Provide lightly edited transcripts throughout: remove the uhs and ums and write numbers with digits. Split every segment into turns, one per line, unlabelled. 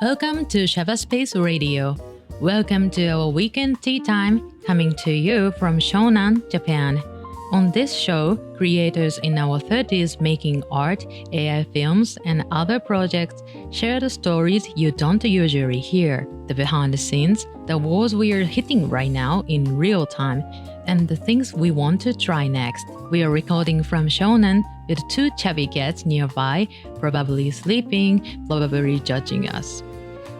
Welcome to Space Radio. Welcome to our weekend tea time, coming to you from Shonan, Japan. On this show, creators in our 30s making art, AI films, and other projects share the stories you don't usually hear, the behind the scenes, the walls we are hitting right now in real time, and the things we want to try next. We are recording from Shonan with two chubby cats nearby, probably sleeping, probably judging us.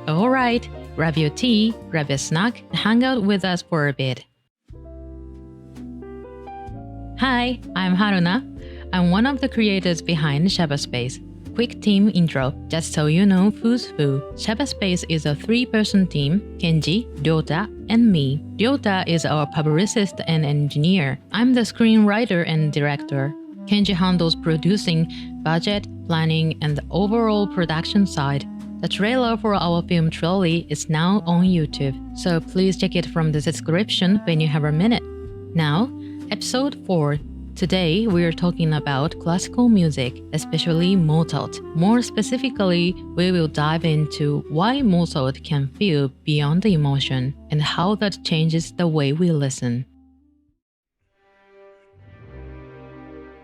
Alright, grab your tea, grab a snack, and hang out with us for a bit. Hi, I'm Haruna. I'm one of the creators behind Space. Quick team intro, just so you know who's who. Space is a three-person team, Kenji, Ryota, and me. Ryota is our publicist and engineer. I'm the screenwriter and director. Kenji handles producing, budget, planning, and the overall production side. The trailer for our film Trolley is now on YouTube, so please check it from the description when you have a minute. Now, Episode 4. Today, we are talking about classical music, especially Mozart. More specifically, we will dive into why Mozart can feel beyond the emotion and how that changes the way we listen.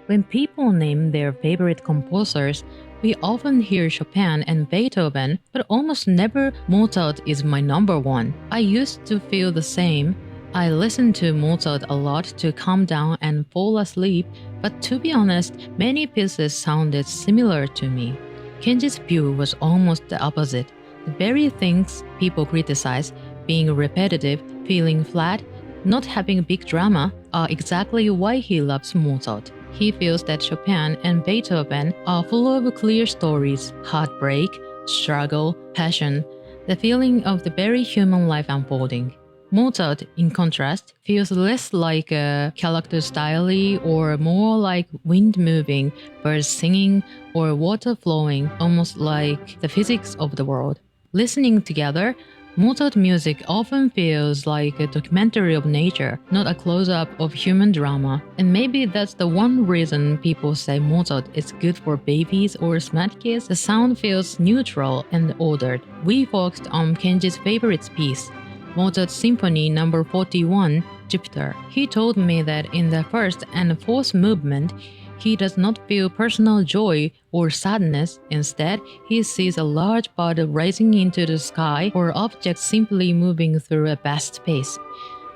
When people name their favorite composers, we often hear Chopin and Beethoven, but almost never Mozart is my number one. I used to feel the same. I listened to Mozart a lot to calm down and fall asleep, but to be honest, many pieces sounded similar to me. Kenji's view was almost the opposite. The very things people criticize, being repetitive, feeling flat, not having big drama, are exactly why he loves Mozart. He feels that Chopin and Beethoven are full of clear stories, heartbreak, struggle, passion, the feeling of the very human life unfolding. Mozart, in contrast, feels less like a character style or more like wind moving, birds singing, or water flowing, almost like the physics of the world. Listening together, Mozart music often feels like a documentary of nature, not a close-up of human drama. And maybe that's the one reason people say Mozart is good for babies or smart kids. The sound feels neutral and ordered. We focused on Kenji's favorite piece, Mozart's Symphony No.41, Jupiter. He told me that in the first and fourth movement, he does not feel personal joy or sadness. Instead, he sees a large body rising into the sky or objects simply moving through a vast space.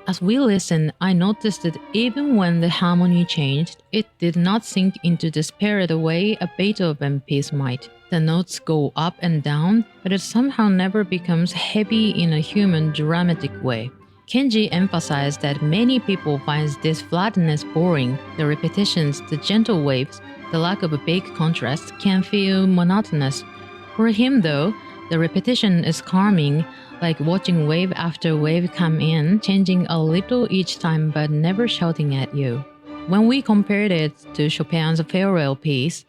As we listened, I noticed that even when the harmony changed, it did not sink into despair the way a Beethoven piece might. The notes go up and down, but it somehow never becomes heavy in a human dramatic way. Kenji emphasized that many people find this flatness boring. The repetitions, the gentle waves, the lack of a big contrast can feel monotonous. For him though, the repetition is calming, like watching wave after wave come in, changing a little each time but never shouting at you. When we compared it to Chopin's farewell piece,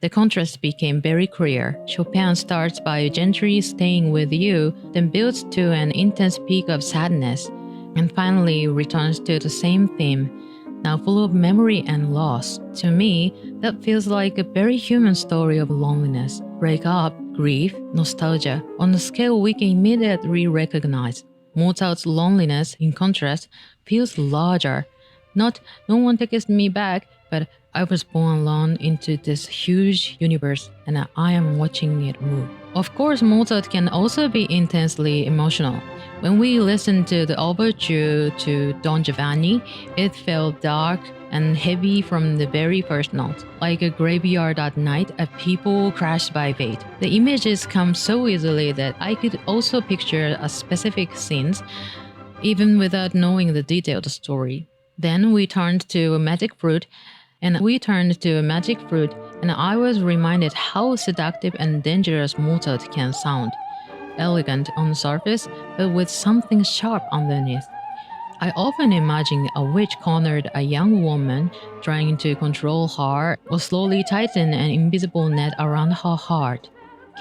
the contrast became very clear. Chopin starts by gently staying with you, then builds to an intense peak of sadness, and finally returns to the same theme, now full of memory and loss. To me, that feels like a very human story of loneliness, breakup, grief, nostalgia, on a scale we can immediately recognize. Mozart's loneliness, in contrast, feels larger. Not "no one takes me back," but "I was born alone into this huge universe and I am watching it move." Of course, Mozart can also be intensely emotional. When we listened to the overture to Don Giovanni, it felt dark and heavy from the very first note, like a graveyard at night, a people crushed by fate. The images come so easily that I could also picture a specific scenes, even without knowing the detailed story. Then we turned to a magic fruit, and I was reminded how seductive and dangerous Mozart can sound. Elegant on the surface, but with something sharp underneath. I often imagine a witch cornered a young woman trying to control her or slowly tighten an invisible net around her heart.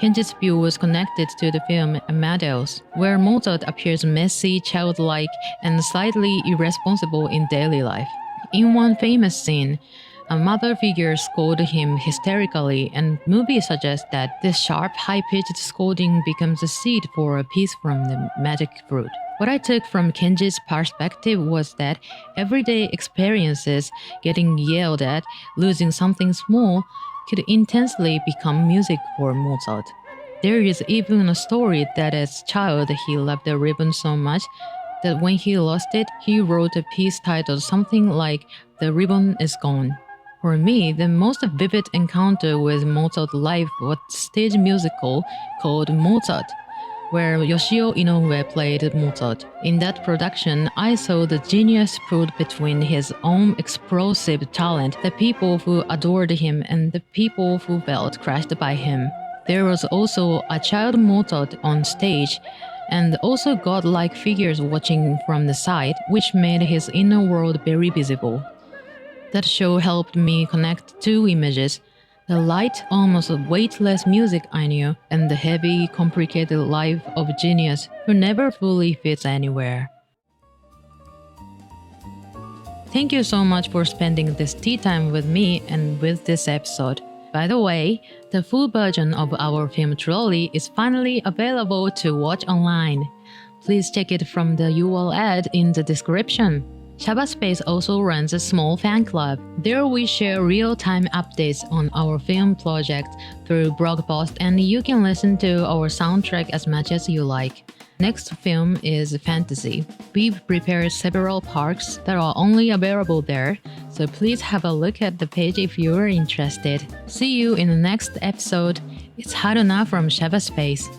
Kenji's view was connected to the film Amadeus, where Mozart appears messy, childlike, and slightly irresponsible in daily life. In one famous scene, A mother figure scolded him hysterically, and movie suggests that this sharp, high-pitched scolding becomes a seed for a piece from the magic fruit. What I took from Kenji's perspective was that everyday experiences, getting yelled at, losing something small, could intensely become music for Mozart. There is even a story that as a child he loved the ribbon so much that when he lost it, he wrote a piece titled something like "The Ribbon is Gone." For me, the most vivid encounter with Mozart live was a stage musical called Mozart, where Yoshio Inoue played Mozart. In that production, I saw the genius proved between his own explosive talent, the people who adored him, and the people who felt crushed by him. There was also a child Mozart on stage, and also godlike figures watching from the side, which made his inner world very visible. That show helped me connect two images: the light, almost weightless music I knew, and the heavy, complicated life of a genius who never fully fits anywhere. Thank you so much for spending this tea time with me and with this episode. By the way, the full version of our film trilogy is finally available to watch online. Please check it from the URL ad in the description. Shabaspace also runs a small fan club. There we share real-time updates on our film project through blog posts, and you can listen to our soundtrack as much as you like. Next film is Fantasy. We've prepared several parts that are only available there, so please have a look at the page if you're interested. See you in the next episode. It's Haruna from Shabaspace.